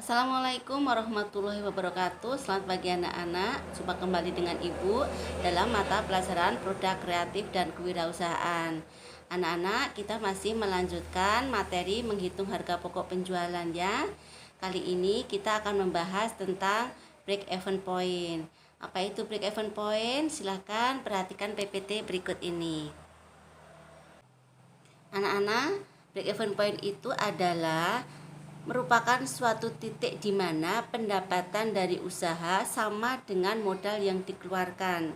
Assalamualaikum warahmatullahi wabarakatuh. Selamat pagi anak-anak. Jumpa kembali dengan Ibu dalam mata pelajaran produk kreatif dan kewirausahaan. Anak-anak, kita masih melanjutkan materi menghitung harga pokok penjualan ya. Kali ini kita akan membahas tentang break even point. Apa itu break even point? Silahkan perhatikan PPT berikut ini. Anak-anak, break even point itu adalah merupakan suatu titik di mana pendapatan dari usaha sama dengan modal yang dikeluarkan.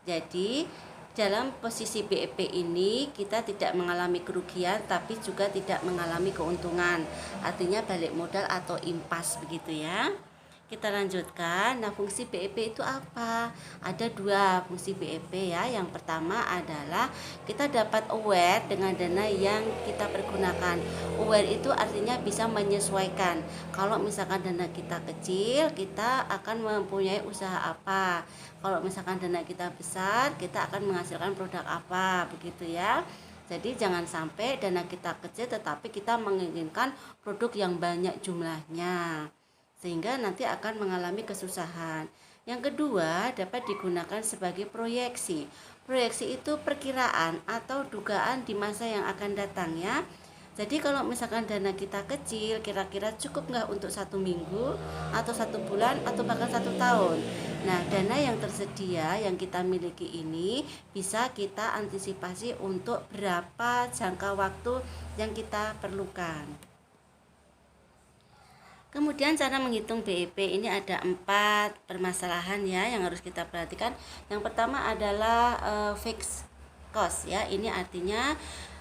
Jadi, dalam posisi BEP ini kita tidak mengalami kerugian tapi juga tidak mengalami keuntungan. Artinya balik modal atau impas begitu ya. Kita lanjutkan. Nah, fungsi BEP itu apa? Ada dua fungsi BEP ya. Yang pertama adalah kita dapat aware dengan dana yang kita pergunakan. Aware itu artinya bisa menyesuaikan. Kalau misalkan dana kita kecil, kita akan mempunyai usaha apa. Kalau misalkan dana kita besar, kita akan menghasilkan produk apa, begitu ya. Jadi jangan sampai dana kita kecil tetapi kita menginginkan produk yang banyak jumlahnya, sehingga nanti akan mengalami kesusahan. Yang kedua, dapat digunakan sebagai proyeksi. Proyeksi itu perkiraan atau dugaan di masa yang akan datang ya. Jadi kalau misalkan dana kita kecil, kira-kira cukup nggak untuk 1 minggu atau 1 bulan atau bahkan 1 tahun. Nah, dana yang tersedia yang kita miliki ini bisa kita antisipasi untuk berapa jangka waktu yang kita perlukan. Kemudian cara menghitung BEP ini ada 4 permasalahan ya yang harus kita perhatikan. Yang pertama adalah fixed cost ya. Ini artinya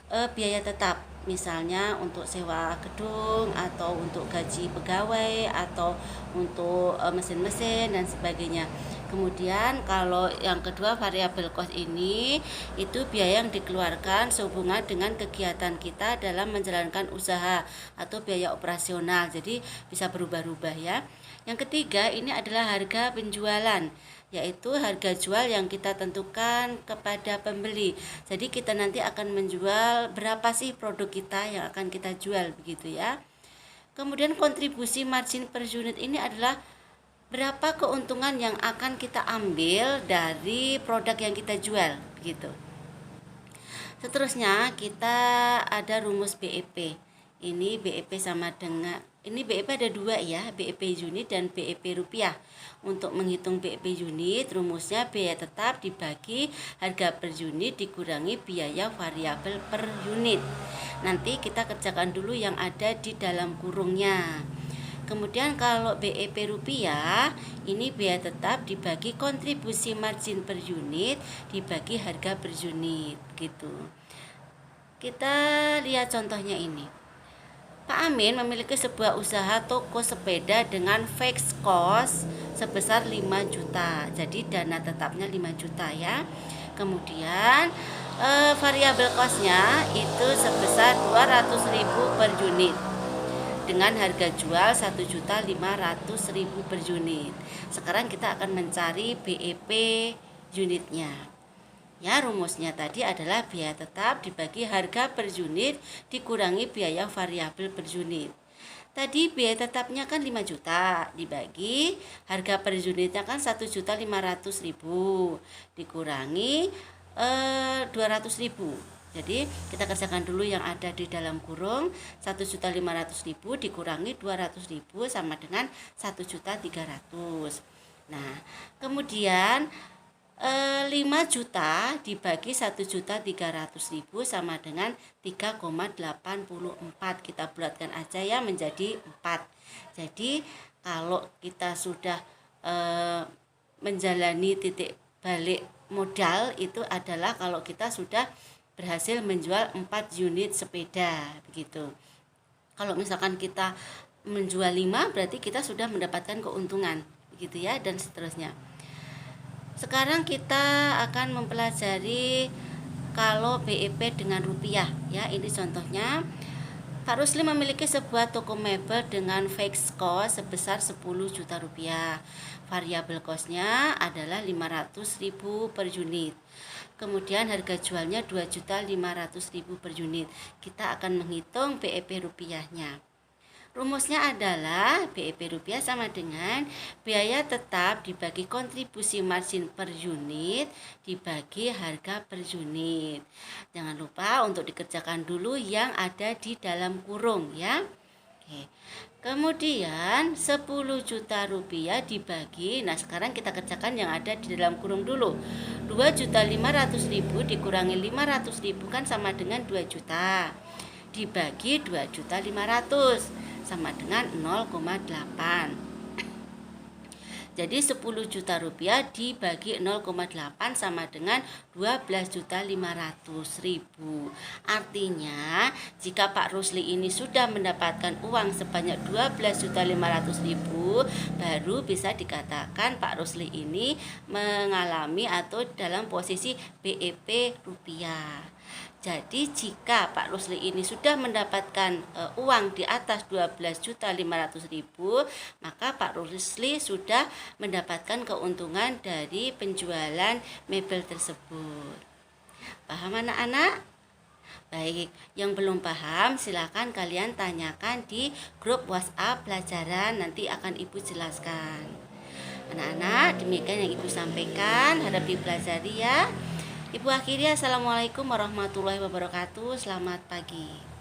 biaya tetap, misalnya untuk sewa gedung atau untuk gaji pegawai atau untuk mesin-mesin dan sebagainya. Kemudian kalau yang kedua, variabel cost ini itu biaya yang dikeluarkan sehubungan dengan kegiatan kita dalam menjalankan usaha atau biaya operasional. Jadi bisa berubah-ubah ya. Yang ketiga ini adalah harga penjualan, yaitu harga jual yang kita tentukan kepada pembeli. Jadi kita nanti akan menjual berapa sih produk kita yang akan kita jual begitu ya. Kemudian kontribusi margin per unit ini adalah berapa keuntungan yang akan kita ambil dari produk yang kita jual begitu. Seterusnya kita ada rumus BEP. Ini BEP sama dengan, ini BEP ada dua ya, BEP unit dan BEP rupiah. Untuk menghitung BEP unit, rumusnya biaya tetap dibagi harga per unit dikurangi biaya variabel per unit. Nanti kita kerjakan dulu yang ada di dalam kurungnya. Kemudian kalau BEP rupiah, ini biaya tetap dibagi kontribusi margin per unit dibagi harga per unit gitu. Kita lihat contohnya ini. Pak Amin memiliki sebuah usaha toko sepeda dengan fixed cost sebesar 5 juta. Jadi dana tetapnya 5 juta ya. Kemudian variabel costnya itu sebesar 200.000 per unit dengan harga jual 1.500.000 per unit. Sekarang kita akan mencari BEP unitnya. Ya, rumusnya tadi adalah biaya tetap dibagi harga per unit dikurangi biaya variabel per unit. Tadi biaya tetapnya kan 5 juta dibagi harga per unitnya kan 1.500.000 dikurangi 200.000. Jadi kita kerjakan dulu yang ada di dalam kurung. 1.500.000 dikurangi 200.000 sama dengan 1.300.000. Nah, kemudian 5 juta dibagi 1.300.000 sama dengan 3,84. Kita bulatkan aja ya menjadi 4. Jadi kalau kita sudah menjalani titik balik modal itu adalah kalau kita sudah berhasil menjual 4 unit sepeda begitu. Kalau misalkan kita menjual 5 berarti kita sudah mendapatkan keuntungan begitu ya, dan seterusnya. Sekarang kita akan mempelajari kalau BEP dengan rupiah ya. Ini contohnya. Pak Rusli memiliki sebuah toko mebel dengan fixed cost sebesar 10 juta rupiah. Variabel costnya adalah 500.000 per unit. Kemudian harga jualnya 2.500.000 per unit. Kita akan menghitung BEP rupiahnya. Rumusnya adalah BEP rupiah sama dengan biaya tetap dibagi kontribusi margin per unit dibagi harga per unit. Jangan lupa untuk dikerjakan dulu yang ada di dalam kurung ya. Oke. Kemudian 10 juta rupiah dibagi, nah sekarang kita kerjakan yang ada di dalam kurung dulu. 2.500.000 dikurangi 500.000 kan sama dengan 2 juta. Dibagi 2.500.000 sama dengan 0,8. Jadi 10 juta rupiah dibagi 0,8 sama dengan 12.500.000. Artinya jika Pak Rusli ini sudah mendapatkan uang sebanyak 12.500.000, baru bisa dikatakan Pak Rusli ini mengalami atau dalam posisi BEP rupiah. Jadi jika Pak Rusli ini sudah mendapatkan uang di atas 12.500.000, maka Pak Rusli sudah mendapatkan keuntungan dari penjualan mebel tersebut. Paham anak-anak? Baik, yang belum paham silakan kalian tanyakan di grup WhatsApp pelajaran, nanti akan Ibu jelaskan. Anak-anak, demikian yang Ibu sampaikan, harap dipelajari ya. Ibu akhiri, assalamualaikum warahmatullahi wabarakatuh. Selamat pagi.